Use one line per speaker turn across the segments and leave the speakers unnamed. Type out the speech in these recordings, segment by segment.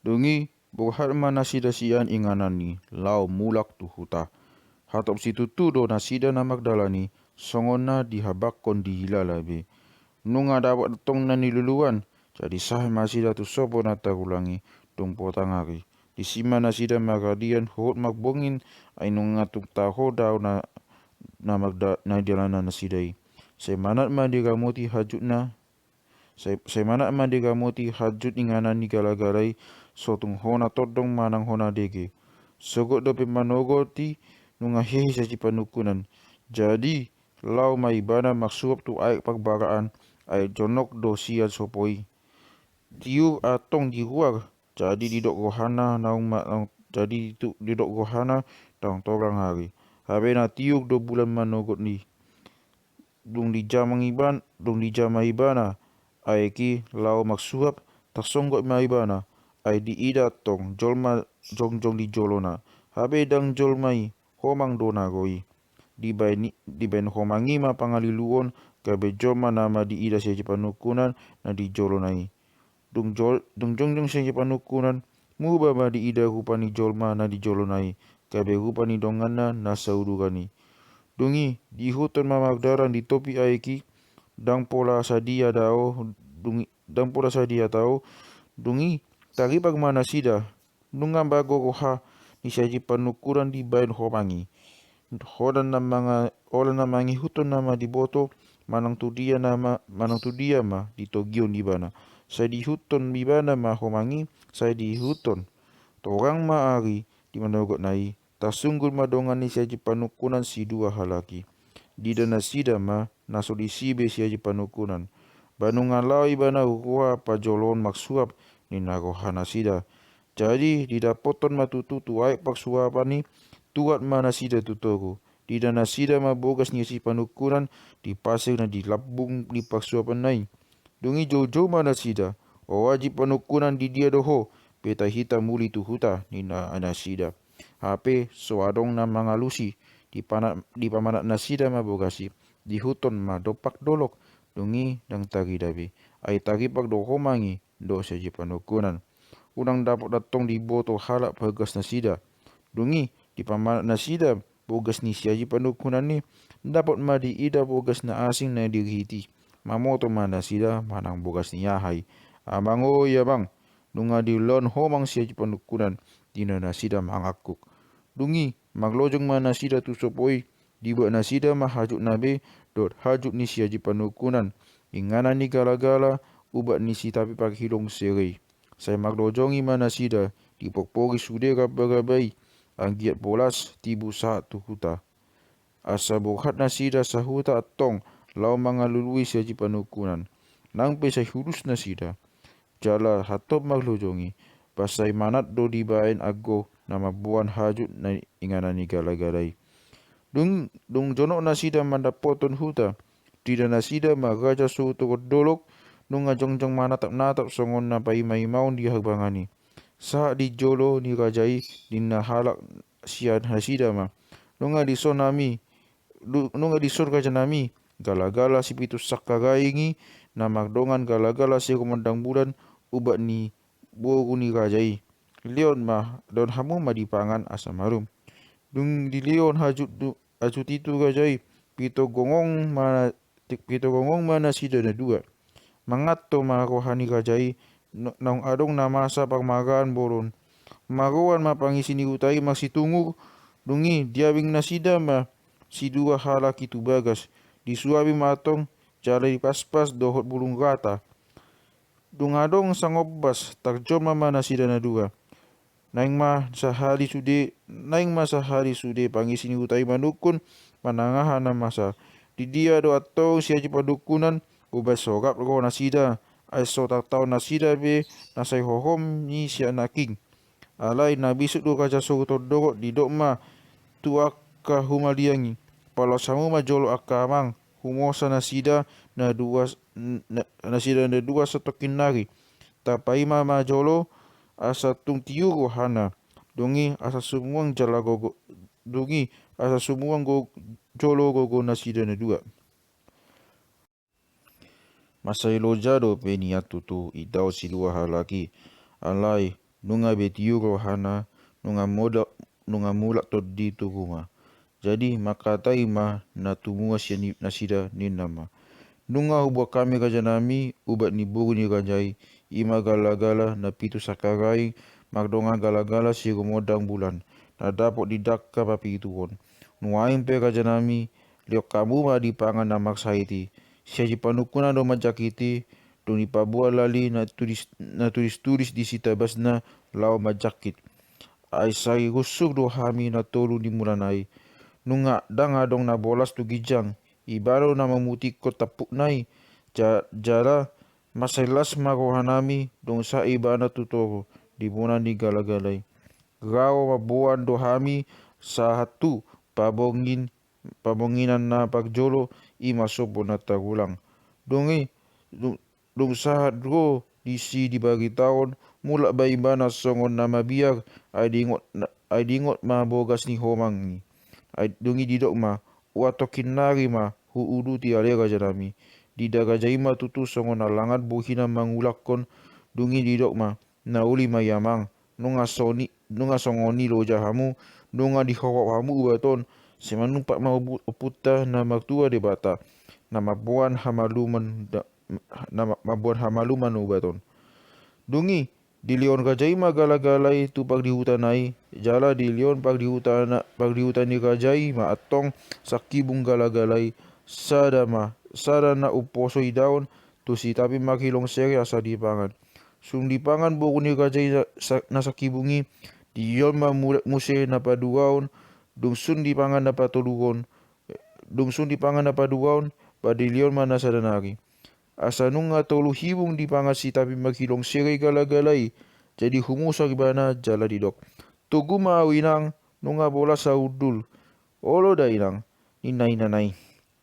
Dungi buhat mana sida sian inganani lau mulak tu huta. Hatop situ tu do nasida na Magdalani songona dihabakon dihilalabe. Nunga dapat tong na niluluan. Jadi sah masida tu sopo na tagulangi tung potangari. Di sima nasida magadian hot magbongin ay nunga tung taho daw na dilana nasidai. Say manat man digamuti hajut na Say mana man digamuti hajut ingana ni galagarai sotung hona todong manang hona dege. Sogot dope manogoti nunga hehi sa panukunan. Jadi lau mai bana maksuap tu aik pagbaraan ay jonok do siad sopoi. Tiu atong di huar jadi didok rohana jadi tu didok rohana tang torang hari. Habe na tiuk do bulan manogot ni. Dung di jama ibana aeki lau maksuap tak songgot ma ibana ai di ida tong jolma jong di jolona habe dang jolmai homang dona goi di bain homangi ma pangaliluon kabe jolma nama di ida seje panukunan na di jolonai dung jong seje panukunan muba ma di ida rupani jolma na di jolonai kabe rupani dongana na saudugani dungi di hutan mamagdaran di topi aeki dang pola sadia tao dungi tari mana sida nunga bago roha ni saji panukuran di bain homangi holan namangi hutan nama di boto manang tu dia ma di togion di bana saya di hutan di bana ma homangi saya di hutan torang ma ari di manogot nai tasunggul madongan ni saji panukunan si dua halaki di dana sida ma naso di sibe siaji panukunan banungalau ibana ukua pajolon maksuap ni nagohana sida. Jadi didapoton matutu tuai pak suapani tuat mana sida tutoku. Di dana sida ma bogas ni si panukunan di pasir na di labung ni pak suapan nai. Dungi jojo mana sida. O wajib panukunan di dia doho. Peta hita muli tu huta ni na anasida. HP soadong na mangalusi di pamanat nasida ma bogasi di huton ma dopak dolok dungi dang tagi dabi ai tagi pak do homangi do saji panukunan unang dapat datong di boto halak bagas nasida dungi di pamanat nasida bogas ni siaji panukunan ni dapat ma di ida bogas na asing na dirhiti mamoto ma nasida manang bogas ni yahai abang ya bang nunga di lon homang siaji panukunan dina nasida mangakuk dungi maglojong ma nasida tu sopoi dibuat nasida ma hajuk nabe dot hajuk ni siaji panukunan ingana ni gala-gala ubat ni si tapi pak hilong serei saya maglojongi ma nasida dipokpori sude gaba-gabai anggiat bolas tibu saat tu huta asa bohat nasida sahuta atong lau mangalului siaji panukunan nang pe saya hurus nasida jala hatop maglojongi pasai manat do dibain ago nama buan hajut na ingana ni gala-galai dung jonok nasida mandapoton huta tidak nasida magaja su dolok nunga jongjong manatap-natap songon na paimai maun di habangani saat di jolo ni rajai dinna halak sian hasida ma nunga di sonami nunga di surga janami gala-gala si pitu sakagaingi na magdongan gala-gala si komandang bulan ubat ni bogu ni rajai leon ma don hamu ma dipangan asamarum dung di leon hajut itu rajai pito gongong mana sida na dua mangatto ma rohani rajai naung adong na masa pagmagaan boron magoan ma pangisi ni utai masih tunggu dungi diawing nasida ma si dua halaki tu bagas disuabi matong jalai pas-pas dohot bulung rata dungadong sangobas tarjoma mana sida na dua naing ma sahari sude pangisi ni utai manukun manangahan na masa di dia do atau siaji padukunan ubas sogap ko nasida ay so tau nasida be nasay hohom ni siya naking alay na bisut do kaja so dogo di dokma tu akka humaliangi palo samu majolo akamang humosa nasida nasida na dua setokin nari tapai ma majolo asa tung tiugo hana dungi asa sumuang jalagogo dungi asa sumuang jolo gogo nasida na dua masai lojado pe niatu tu idao si dua halaki alai nunga betiu rohana, nunga mulak to di tuguma. Jadi makatai ma na tumua sia nasida ninama. Nunga ubah kami raja nami, ubat ni buru ni rajai, ima gala-gala na pitu sakarai, magdonga gala-gala si rumodang bulan, na dapot didakka papi ituon. Nuaim pe raja nami, liok kamu ma di pangan na maksaiti, siaji panukuna do majakiti, do ni pabua lali na tulis di sita basna lao majakit. Ai sari rusuk do hami na tolu di mulanai, nunga danga dong na bolas tu gijang, ibaro na mamuti ko tapuk nai, jara masailas marohanami dong sa ibana tutoro, di bona ni galagalai. Rao mabuan do hami sahatu pabonginan na pagjolo ima sopo na tagulang. Dongi dong sahat ro di bagi tahun mulak ba ibana songon nama biar ai dingot ma bogas ni homangi. Dungi didok ma wato kinari ma huuduti alega janami didaga jaima tutu songo na langat buhina mangulakon dungi didok ma na uli ma yamang nunga songoni lo jahamu nunga dihawak hamu ubaton semanumpak ma uputa na maktua de bata nama buan hamaluman ubaton dungi di lion kajai magala-galai tu pag di hutanai jala di lion pag di hutani kajai ma atong sakibung gala-galai sada na uposo daun tu si tapi makilong sere asa di pangan sung di pangan buku ni kajai na sakibungi di lion ma muse na paduaon dung sun di pangan na patulugon pa di lion ma nasa danari asa nunga tolu hibung di pangasi tapi makilong sere gala-galai jadi humusa gibana jala didok tuguma awinang nunga bola saudul olo da inang ina nai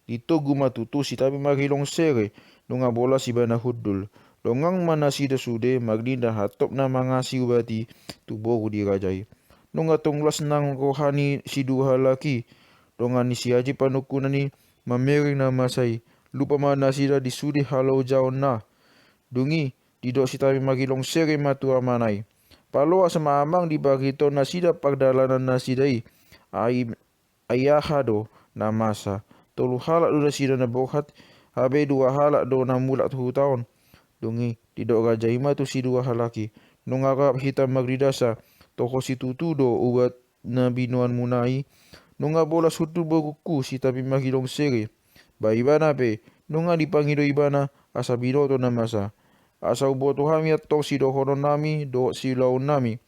dituguma tutusi tapi makilong sere nunga bola si bana hudul longang mana sida sude magdinda hatop na mangasi ubati tubogu di rajai nunga tonglas nang rohani si dua laki dongan ni si aji panukunani mamering na masai lupa mana sida disudi halau jauh na dungi didok si tapi magilong sere matua manai paloa sama amang di bagito na sida pagdalanan na sidai ayaha do na masa tolu halak do na sida na bohat habe dua halak do na mulak tu tahun dungi didok gajaima tu si dua halaki nungakap hitam magridasa toko si tutu do ubat na binuan munai nunga bola sutu boguku si tapi magilong sere ba ibana pe nunga dipangido ibana asa binoto na masa asa uboto hami atong si dohonon nami do si laun nami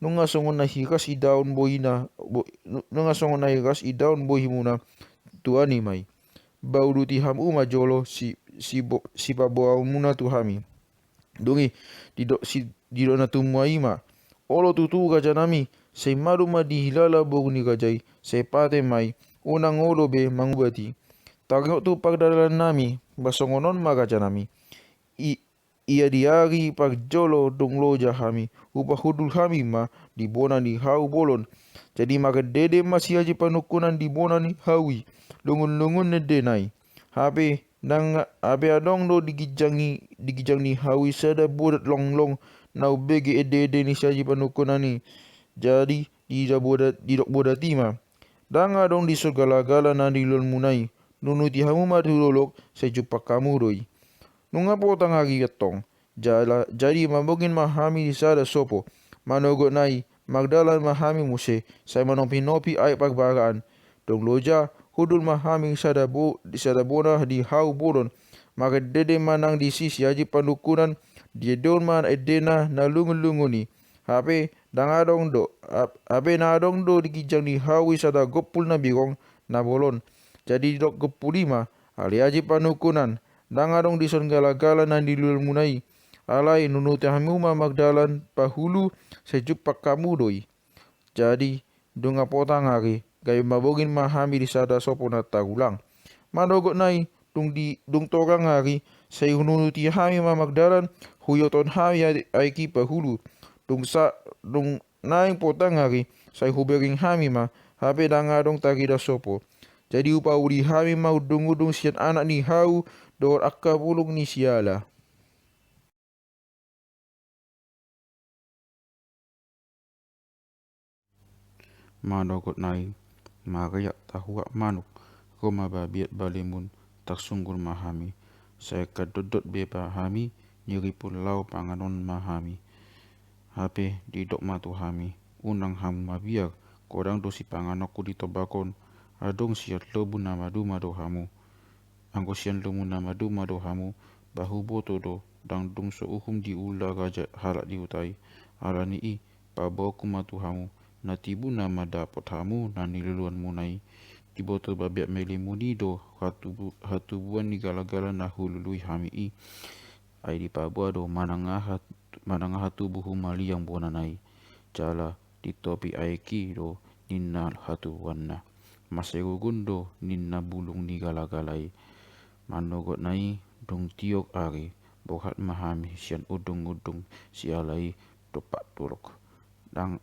nunga songon na hikas i daun nunga songon na hikas i daun bohimuna tuani mai bauduti ham uma jolo si paboa muna tu hami dungi didok na tumuai ma olo tutu gaja nami sei maruma di hilala boguni gajai sei pate mai unang olo be mangubati tagok tu pagdalan nami basongonon magaja nami ia diari pagjolo dong loja hami upah hudul hami ma di bona ni hau bolon jadi maka dede masih aji panukunan di bona ni hawi lungun-lungun ne denai habe adong do digijang ni hawi sada budat long nau bege ede ni saji panukunan ni jadi didok bodati ma danga dong di segala-gala na di lon munai nunuti hamu ma tulolok sejupak kamu doi nunga potang agi getong jadi mambogin mahami di sada sopo manogo nai magdalan mahami muse sai manopi ai pagbagaan dong loja hudul mahami sada bona di hau bolon maka dede manang di sisi aji pandukunan dia don man edena na lungun-lunguni hape dangadong do hape nadong do dikijang di hawi sada gopul na bigong na bolon jadi dok gopulima ali aji panukunan dangadong dison gala-gala nan dilul munai alai nunuti hamuma magdalan pahulu sejupak kamu doi jadi dunga potang hari gay mabogin mahami di sada sopo na tagulang manogot nai dung torang hari say nunuti hami ma magdalan huyoton hami aiki pahulu dung naing potang hari say hubering hami ma habe dangadong tagida sopo jadi upa uli hami mau udung sian anak ni hau dor akka pulung ni siala. manogot nai mariak tahuak manuk Roma babiat balimun tak sunggur mahami saya kadodot beba hami nyiripun lau panganon mahami hape didok matu hami unang hamu mabiar kodang dosi panganokku ditobakon adong siat lobu namadu mado hamu anggo sian lomu namadu mado hamu bahu boto do dang dung so uhum di ula raja halak diutai alani I paboku matu hamu natibu nama dapot hamu nani luluan munai di botol babiak melimuni do hatubuan ni gala-gala na hulului hami I ai di pabua do manangah tubuh mali yang bonanai jala di topi aiki do ninna hatu wanna masegugun do ninna bulung ni gala-galai manogot nai dong tiok ari bohat mahami sian udung-udung sialai topak turok dang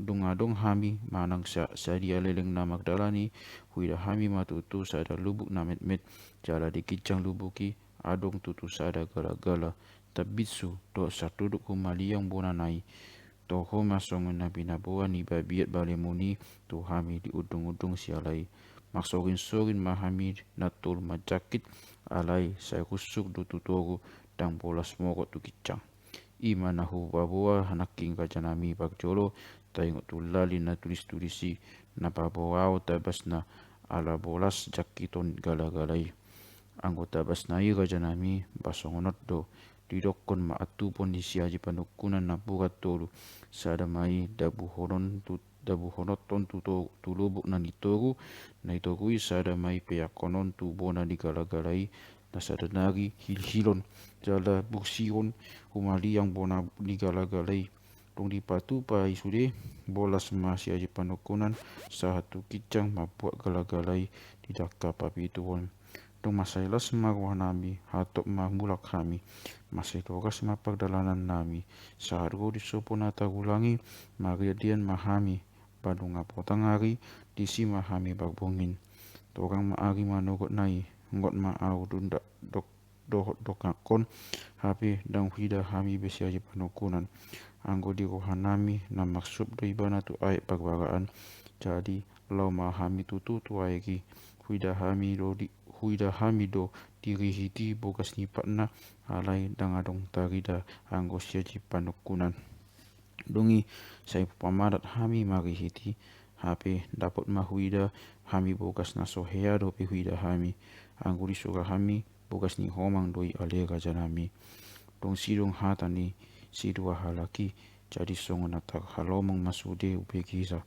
dungadong hami manang sadia leleng na Magdalani huida hami matutu sada lubuk na met jala dikicang lubuki adong tutu sada gala-gala tabitsu do satuduk humali yang bonanai toho masongan na binabuan ni babiat balemuni tu hami di udung-udung sialai maksorin-sorin mahami natul majakit alai saya kusuk do tutoru dang bolas mokot tu kicang ima nahu babua hanaking kajanami pagjolo tayong tulali na tulis-tulisi na babawao tabas na ala bolas jakiton gala-galai anggo tabas na i kajanami basongonot do didokon maatupon di siaji panukunan na burat tolu sadamai dabuhonoton tulubuk na nitoru na itorui sadamai peakonon tubona di gala-galai na sadanari hilhilon jala bursiron humali yang bona di gala-galai dong dipatu pa isude bolas masih aja panukunan satu kicang mabuat gala-galai di daka papituon dong masailas marwah nami hatok mahmulak kami masih togas mapagdalanan nami sahargo disoponata ulangi mariadian mahami badung apotang hari disi mahami bagbongin torang maari manogot nai ngot maau dunda dokakon hape dang hida hami besi aja panukunan anggo di rohanami na maksud do ibana tu ayat pagbaraan jadi lau mahami tutu tu ayaki huida hami do diri hiti bogas nipatna alai dang adong tarida anggo siaji panukunan dungi saya pamadat hami mari hiti hape dapat mahuida hami bogas na sohea do pe huida hami anggo di surah hami bogas ni homang doi alera janami dong sidong hatani sidua halaki jadi songon atak halomang masude upekisa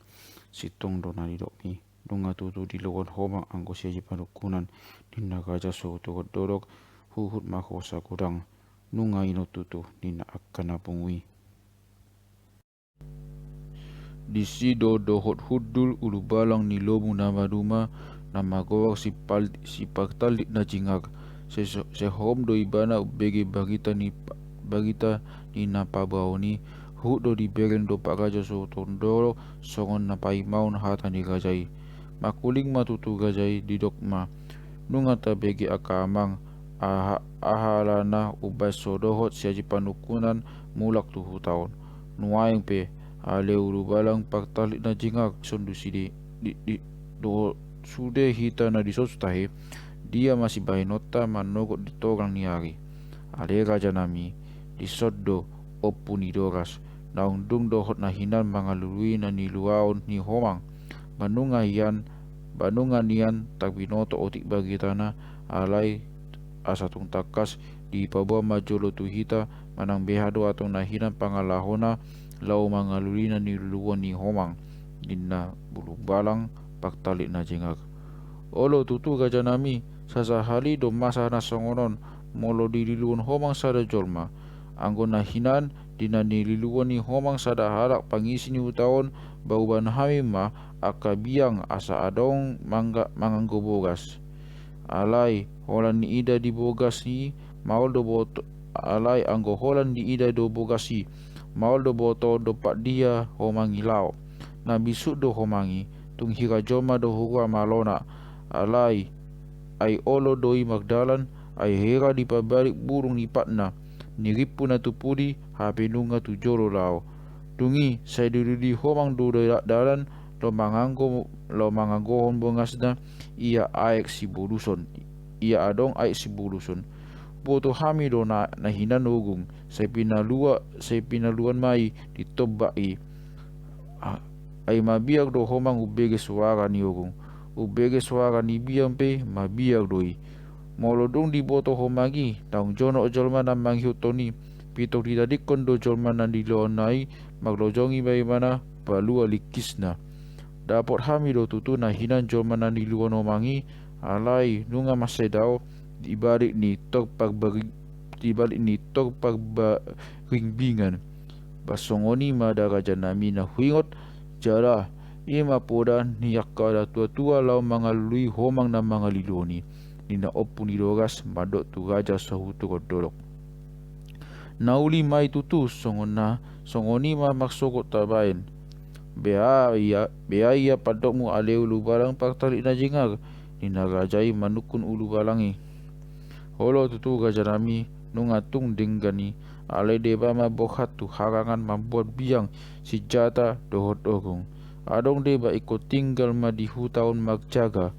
sitong do nalidokmi dunga tutu di luar homang anggo siaji panukunan dinna raja so turut dorok huhut makosa kudang nunga ino tutu dinna akana pungui di sido dohot hudul ulu balang ni lomu nama duma nama gowak si pagtalit na jingag se hom do ibana begi bagita ni napabao ni hut do di beren do pak raja so tondoro songon na paimau na hata ni gajai makuling matutu gajai di dokma nunga ta begi akamang ahalana ubay so dohot siaji panukunan mulak tuhu taon nuayang pe ale ulu balang pagtalit na jingag sondu do sude hita na disostahe dia masih bahinota manogot ditorang niari ale raja nami disoddo opuni doras naung dung dohot na hinan mangalului na niluaon ni homang banungan nian tak binoto otik bagi tanah alai asatung takas di pabua majolo tuhita manang behado atong nahinan pangalahona lau mangalului na niluaon ni homang dinna bulu balang pagtalit na jengak olo tutu gajanami sasahali do masa na songonon molo dililuan homang sada jolma anggo nahinan dina nililuan ni homang sada halak pangisi ni utaon bauban hamima akabiang asa adong manganggo bogas alai holan ni ida di bogas ni maul do boto alai anggo holan di ida do bogasi maul do boto do pak dia homangi lao na bisuk do homangi tung hira joma do hurua malona alai ai olo doi Magdalan ai hera di pabalik burung ni patna niripu na tupudi hape nunga tu jolo lao dungi sai dududi homang do dalan lo manganggohon bongas na ia aek si boluson, ia adong aek si boluson. Boto hamido na hinan ugung say pinaluan mai ditobai ay mabiag do homang ubege suara ni ugung, ubege suara ni biang pe mabiag doi molodong di boto homagi taung jono jolma na manghutoni pitok didadik kondo jolma na dilonai maglojongi bai mana palua likisna dapot hamido tutu na hinan jolma na diluono mangi alai nunga masedao dibalik ni tok pagbaringbingan basongoni madaraja nami na huingot jala ima poda ni yakada tua-tua lau mangalui homang na mangaliloni nina opu ni dogas madok tu raja sahutu kodolok nauli mai tutu songoni ma maksokot tabain bea ia padokmu aleu ulu balang paktalik na jengar nina rajai manukun ulu balangi holo tutu raja nami nungatung denggani alai deba ma bohat tu harangan membuat biang si jata dohot ogong adong deba ikut tinggal ma di hutaun magjaga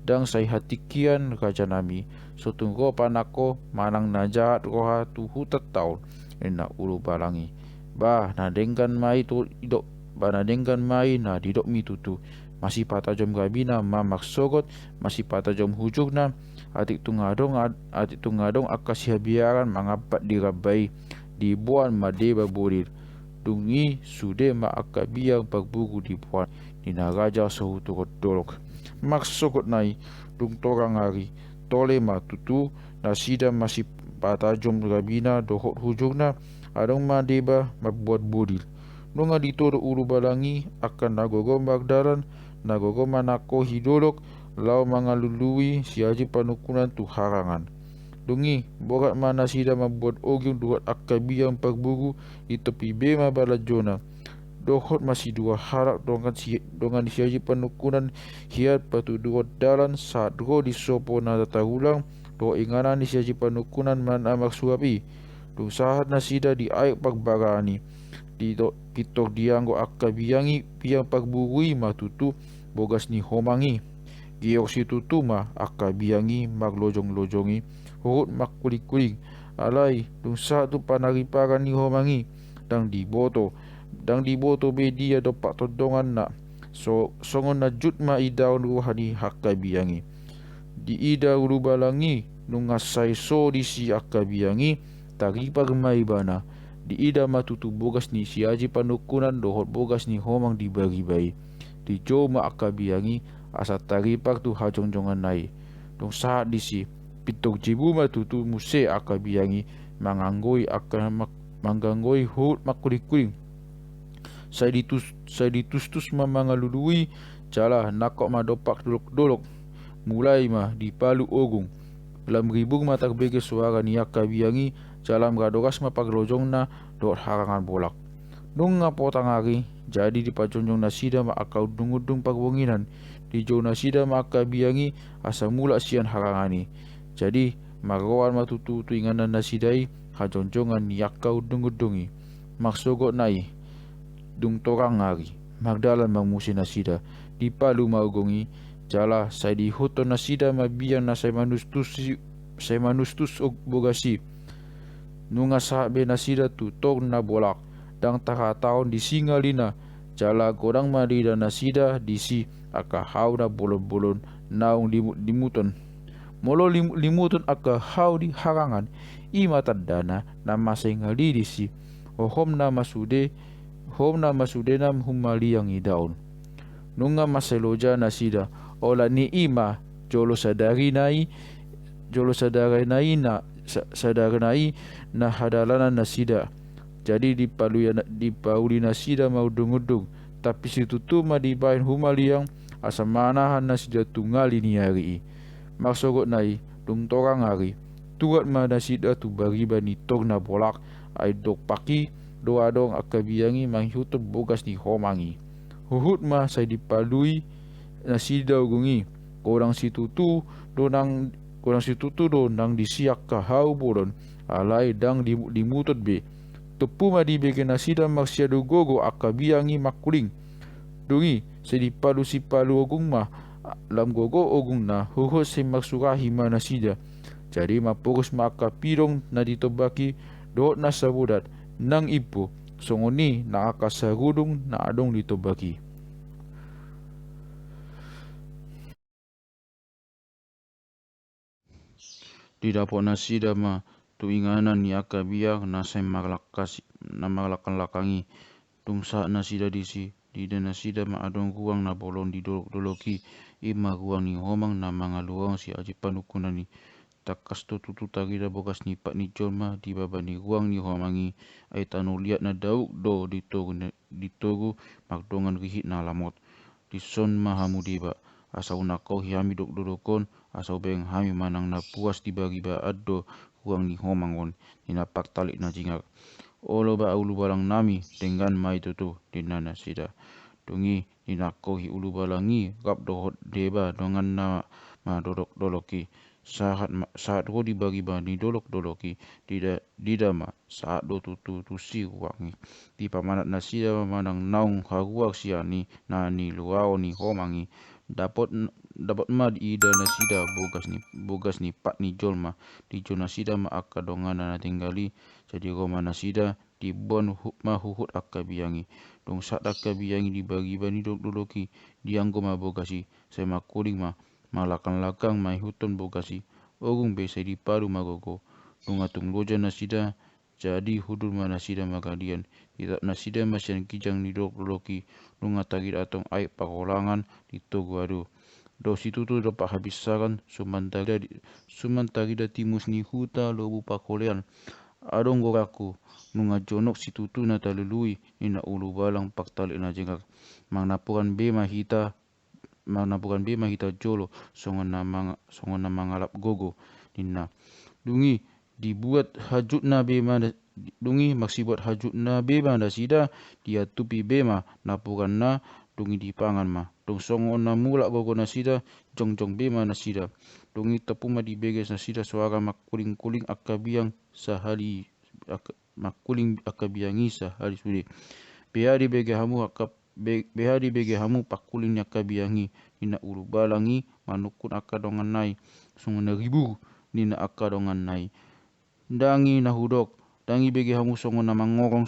dang say hatikian raja nami sotunggo panako manang najahat roha tu hutat taun enak ulu balangi bah nadengkan mai tu idok banadengkan mai na didok mi tutu masih patah jom gabina ma maksogot masih patah jom hujukna atik tungadong akasih biaran mangapat dirabai dibuan madeba borir dungi sude ma akabiang pagbugu dibuan nina raja sahutu kodolok maksokot nai dung torang hari tole ma tutu nasida masih patajom gabina dohot hujungna adong madeba mabuat bodil nunga ditoro ulu balangi akan nagogo magdaran nagogo manako hidolok lau mangalului siaji panukunan tu harangan dungi borat mana sida membuat ogyong duat akabiang pagbugu di tepi bema balajona dohot masih dua harak dongan siaji panukunan hiat patu dua dalan saat go di sopo na tatahulang do inganan siaji panukunan man amak suapi dung sahat nasida di aik pagbarani di pitok dianggo akabiangi piang pagbugui matutu bogas ni homangi giok si tutu ma akabiangi maglojong-lojongi hurut makulik-kulik alai dung saat tu panariparan ni homangi dang diboto be dia dopak todongan na songon na jut ma idaun ruhani akabiangi di ida ulu balangi nungasai so di si akabiangi taripag mai bana di ida matutu bogas ni siaji panukunan dohot bogas ni homang di bagi-bai di jo ma akabiangi asa taripak tu hajongjongan nai dong saat di si pitok jibu matutu muse akabiangi manganggoi hut makulik-kuling saya ditustus ma mangalului jala nakok ma dopak dolok-dolok mulai ma dipalu ogung dalam ribung mata bege suara ni akabiangi jalan radogas ma paglojong na dot harangan bolak nunga potang hari jadi di pajonjong nasida ma akau dungudung pagbonginan di jo nasida ma akabiangi asa mula sian harangani jadi magawan matutu inganan nasidai hajonjongan ni akau dungudungi maksogot nai dung torang hari magdalan mamusi nasida di palu maugongi jala sai di hoto nasida mabiang na sai manustus og bogasi nunga sahabe nasida tu tog na bolak dang taha taon di singalina jala godang madida nasida di si aka hau na bolon-bolon naung limuton molo limuton aka hau di harangan ima tadana na masay ngali di si hom na masude nam humaliang idaon nunga maseloja nasida ola ni ima jolo sadari nai na hadalana nasida jadi dipauli nasida mau dungudung tapi situtu ma dibain humaliang asa manahan nasida tungali ni hari maksogot nai dung torang hari tuat ma nasida tu bariba ni tog na bolak ai dok paki doadong akabiangi manghutot bogas ni homangi huhut ma sai dipalui nasida ugungi korang situtu do nang disiak kahau bolon alai dang dimutot be tepu ma di bege nasida maksiadu gogo akabiangi makuling Dungi sedi palu si palu ogung ma lam gogo ogung na huho se maksurahi mana sida. Jadi mapurus maka pirong na ditobaki doot na sabudat nang ipo songoni na akasarudung na adong ditobaki. Di dapot na sida ma tuinganan ni akabiak na say maglakan lakangi tungsa na sida disi dida na sida ma adong ruang na bolon di doloki ima ruang ni homang na mga luang si aji panukunan ni takas to tutu tagida bokas ni pak ni jolma di baba ni ruang ni homangi ay tanu liat na dauk do ditogu magdongan rihit na lamot di son mahamu diba asau na kau hiami dok dodokon asau beng hami manang na puas dibagi ba ado ruang ni homangon ni napak talik na jingak olo ba ulu balang nami dengan mai tutu dinana sida dungi ninakohi ulu balangi gap dohot deba dengan na ma dodok doloki saat ro dibagi ba ni dolok doloki dida ma saat do tutu tusi wangi di pamanat na sida manang naung haruak siani na ni luao ni homangi dapat ma di ida na sida bogas ni pat ni jolma di jona sida ma akka dongana na tinggali jadi roma na sida di bon ma huhut akka biyangi dong saat akka biyangi dibagi bani doloki dianggo ma bogasi saya ma kuling ma malakang mai huton bogasi ogung besa di paru magogo dong atung loja na sida jadi hudur mana sida magalian tidak na sida masyan kijang ni doloki dong atagir atong aik pakolangan di togo adu do situ tu dapat habisakan sumantagida timus ni huta lobu pakolean adong goraku nunga jonok situ tu na talului ina ulu balang paktalik na jengak mangnapukan be mahita jolo songon na mangalap gogo dinna dungi dibuat hajut na bema dungi maksibuat hajut na bema da sida dia tupi bema napukan na dungi dipangan ma dong songon na mula gogo na sida jong bema na sida dungi tepuma di beges na sida suara makuling akabiang sahali makuling akabiangi sahali sude behari bege hamu pakuling akabiangi nina ulu balangi manukun akadongan nai sunguna ribu nina akadongan nai dangi na hudok dangi bege hamu songon na mangorong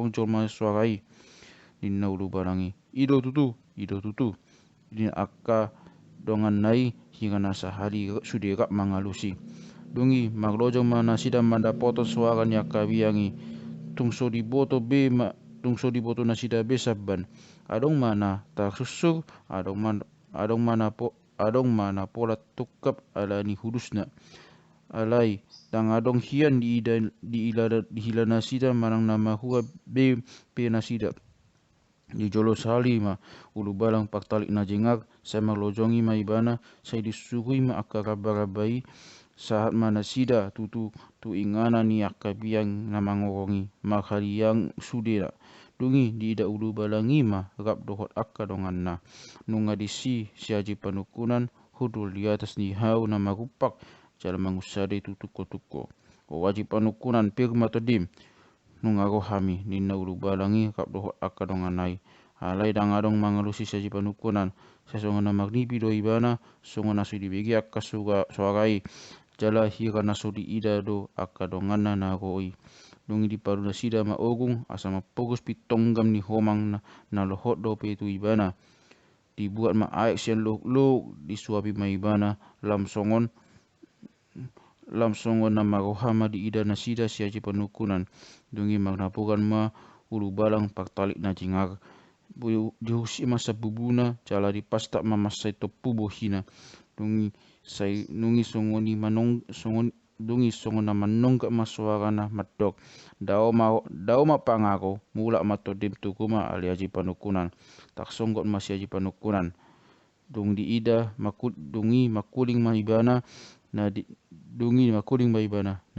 jolma suarai nina ulu balangi ido tutu nina akadongan nai hingga na sahari suderak mangalusi dungi maglojong mana sida manda poto suara ni akabiangi tungso di boto na sida be sabban adong mana tak susur adong mana pola tukap ala ni hudusna alai tang adong hian di hilana sida manang nama hua be na sida di jolo sali ma ulu balang paktalik na jengak saya maglojongi ma ibana saya disuruhi ma akarabai saat mana sida tutu tu ingana ni akabiang na mangorongi makhaliang sudera dungi di ida ulu balangi ma rap dohot akka dongan na nunga disi siaji panukunan hudul di atas ni hau na marupak jala mangusade tutuko o wajib panukunan pirma todim nunga rohami nina ulu balangi rap dohot akka dongan nai alai dangadong mangalusi siaji panukunan sesongana magnipi do ibana songana sudi begi akka suarai jala hira na sodi ida do akadongana na roi dungi di paru na sida ma ogung asama pogus pitonggam ni homang na lohot do pe tu ibana dibuat ma aik sian lo disuapi ma ibana lam songon na marohama di ida na sida siaji panukunan dungi magnapukan ma ulu balang paktalik na jingar dihusi masa bubuna jala dipastak ma masai topu bohina dungi songoni na manongka masuara na madok dao ma pangako mula matodim tukuma aliaji panukunan tak songgot masih aji panukunan dung di ida dungi makuling mahibana na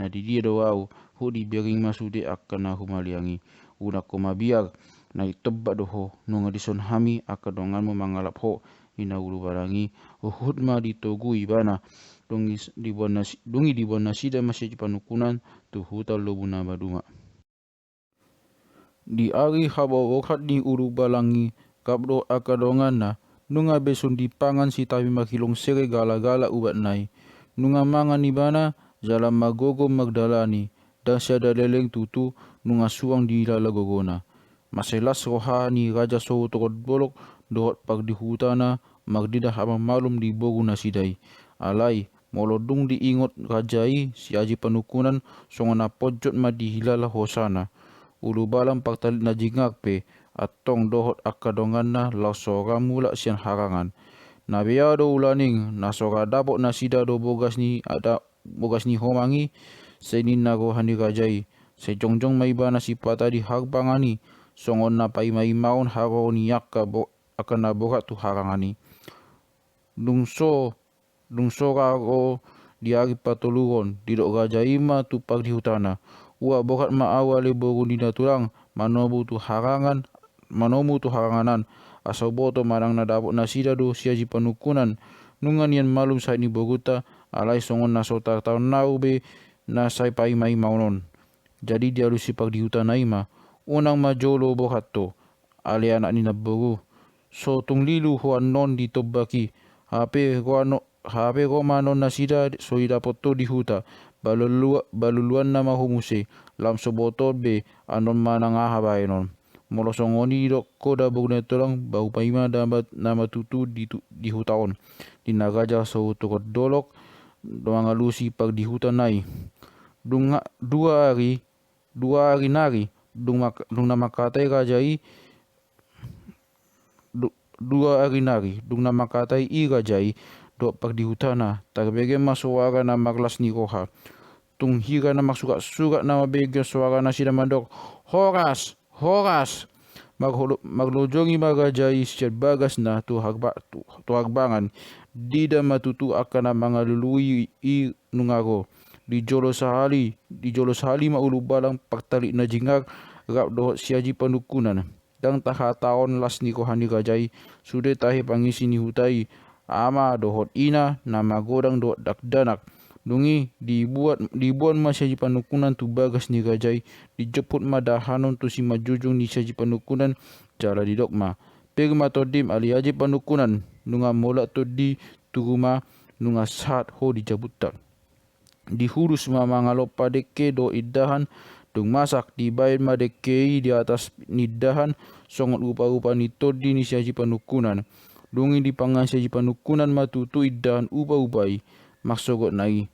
di dia doau hu di biaring masude akan na humaliangi una koma biar na itebak doho nunga dison hami akadongan mo mangalap ho ina ulu barangi uhud ma ditogu ibana dungi di buana sida masih panukunan tu huta lobuna baduma Di ari habawakat ni ulu balangi kapdo akadongan na nunga besun di pangan si tabi makilong sere gala-gala ubat nai. Nunga mangan ni bana jalan magogo magdalani dan siada leleng tutu nunga suang di lalagogona. Maselas rohani raja sohu tokot bolok dohot pag di hutana magdida habang malum di bogu na sidai. Alai molodung diingot rajai si aji panukunan songona pojot ma di hilala hosana. Ulu balang paktalit na jingak pe atong dohot akadongan na lau sora mula sian harangan. Na biado ulaning na sora dapok na sida do bogas ni homangi senin na rohani rajai. Sejongjong may ba na si pata di harbangani songon na pay may maon haro ni akan na borat tu harangani. Dungso raro diari patuluron didok raja ima tu pag di hutana. Ua bokat maawale boru di natulang manomu tu haranganan asal boto marang na dapot na sida do siaji panukunan nungan yan malum sa ni boguta alai songon na sotar taon nau be na say pai mai maunon. Jadi dia lu sipak di hutan naima unang majolo bokat to ale anak ni nabogu so tung lilu huan non di tobaki hape ko manon na sida so idapot to di huta baluluan na mahumuse lam sobotol be anon manang ahabaenon molosongoni dok ko da bugne tolong bau paima nama tutu di hutaon di nagaja so tokot dolok doang alusi pag di hutan nai dua hari nari dung nama katai rajai dua hari nari dung nama katai I rajai dok pag di hutana tagbege masuara na maglas ni roha tung hira na magsuka na mabege suara na sida mandok Horas maglojongi magajai siya bagas na tu hagbangan dida matutu akan na mga lului I nungaro di jolo sahali maulu balang pagtali na jingak rap dohot siaji panukunan dang tahataon las ni kohani rajai sude tahi pangisi ni hutai ama dohot ina na magodang dohot dakdanak dungi dibuat ma siaji panukunan tu bagas ni rajai dijemput ma dahanon tu si majujung ni siaji panukunan jala di dokma pegma todim ali aji panukunan nunga molak to di turuma nunga saat ho dijabutak dihurus ma mangalopa deke do idahan dung masak dibain ma dekei di atas nidahan songot rupa-rupa ni todi ni siaji panukunan dungi dipangan siaji panukunan ma tutu idahan upa-upai maksogot nai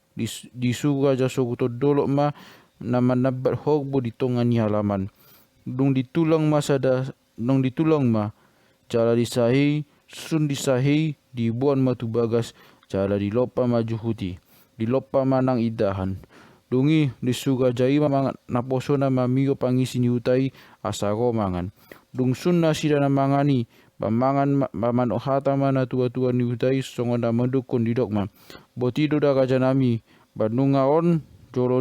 disuruh raja soguto dolok ma nama nabat horbo di tongan ni halaman dung ditulang ma jala disahi sun disahi dibuan ma tu bagas jala dilopa maju huti dilopa manang idahan dungi disuruh jai mangan naposo na mamiyo pangisi ni hutai asaro mangan dung sun na sida na mangani bamanok hata mana tua-tua ni hutai songon na mendukun di dokma botido da raja nami badungaon jolo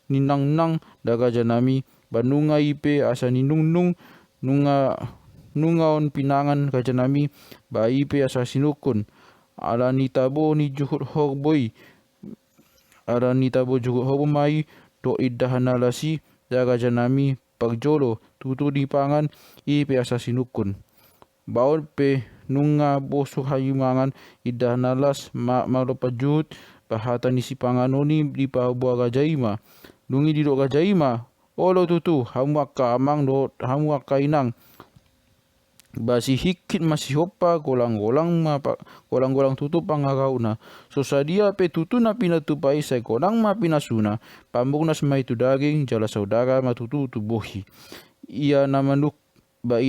ni nang da raja nami banunga ipe asa ni nung nungaon pinangan raja nami ba ipe asa sinukun ala ni tabo juhut horboi mai do idahan alasi da raja nami pagjolo tutu di pangan ipe asa sinukun baon pe nunga bosu hayu mangan idahan alas malopa juhut bahata ni si panganoni di pabuah rajaima dungi di dok rajaima olo tutu hamu akka amang do hamu akka inang basi hikit masih hopa golang tutu pangagauna sosadia pe tutu na pinatupai sai golang ma pinasuna pambung nas mai tu daging jala saudara matutu tubuhi ia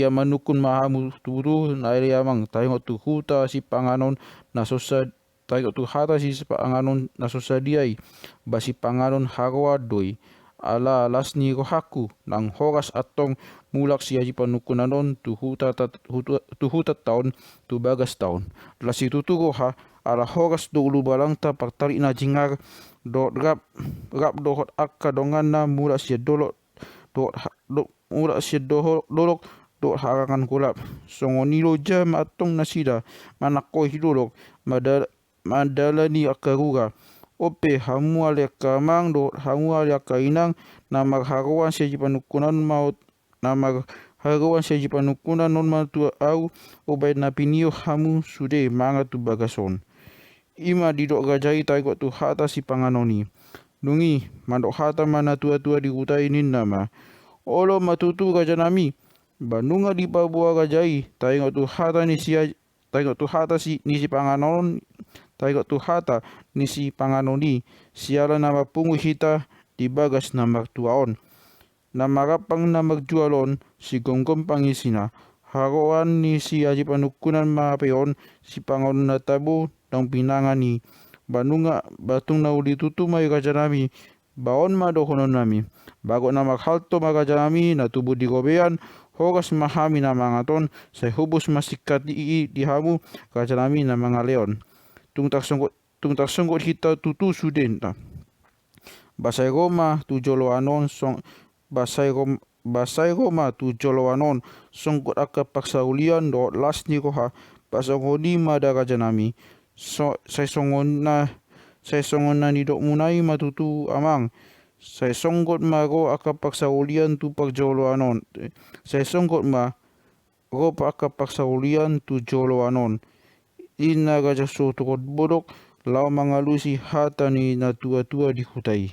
manukun mahamu tutu naire amang tayong tu huta si panganon na sosa tayong tu hata si panganon na sosadiai basi panganon harwa doi ala alas ni rohaku nang horas atong mulak si aji panukunanon tu huta taon tu bagas taon lasi tutu roha ala horas do ulu balang ta partari na jingar do rap dohot akka dongan na mulak si dolok do harangan kulap songonilo jam atong nasida manakoi hidolok madala ni akarura Ope hamu aliak kamang do hamu aliak kainang namag harawan siya panukunan maut namag harawan siya panukunan non matu au obay na pinio hamu sude manga tu bagason. Ima didok gajai taigo tu hata si panganoni. Nungi mandok hata mana tua-tua di kutai nama. Olo matutu gajanami. Banunga di babua gajai taigo tu hata ni sia taigo tu hata si nisi panganon taigo tu hata nisi panganoni siala nama pungu hita di bagas nama tuaon. Nama rapang nama jualon si gonggom pangisina. Haroan ni si aji panukunan mapeon si pangon na tabu dang pinangani. Banunga batung na uli tutu may gajanami. Baon madohonon nami. Bago na maghalto magajanami na tubo di gobean. Hogas mahami na mga ton sa hubos masikat di hamu gajanami na mga leon. Tungtak sunggot hita tutu suden na. Basay Roma tu joloanon song basay Roma tu joloanon songkot aka paksaulian do las ni koha pasongoni mada gajanami. Say songon na ni dok munai matutu amang. Say songgot ma go aka paksaulian tu pagjoloanon. Say songgot ma go pa aka paksaulian tu joloanon. Ina gajaso tukot bodok lau mangalusi hata ni na tua-tua di hutai.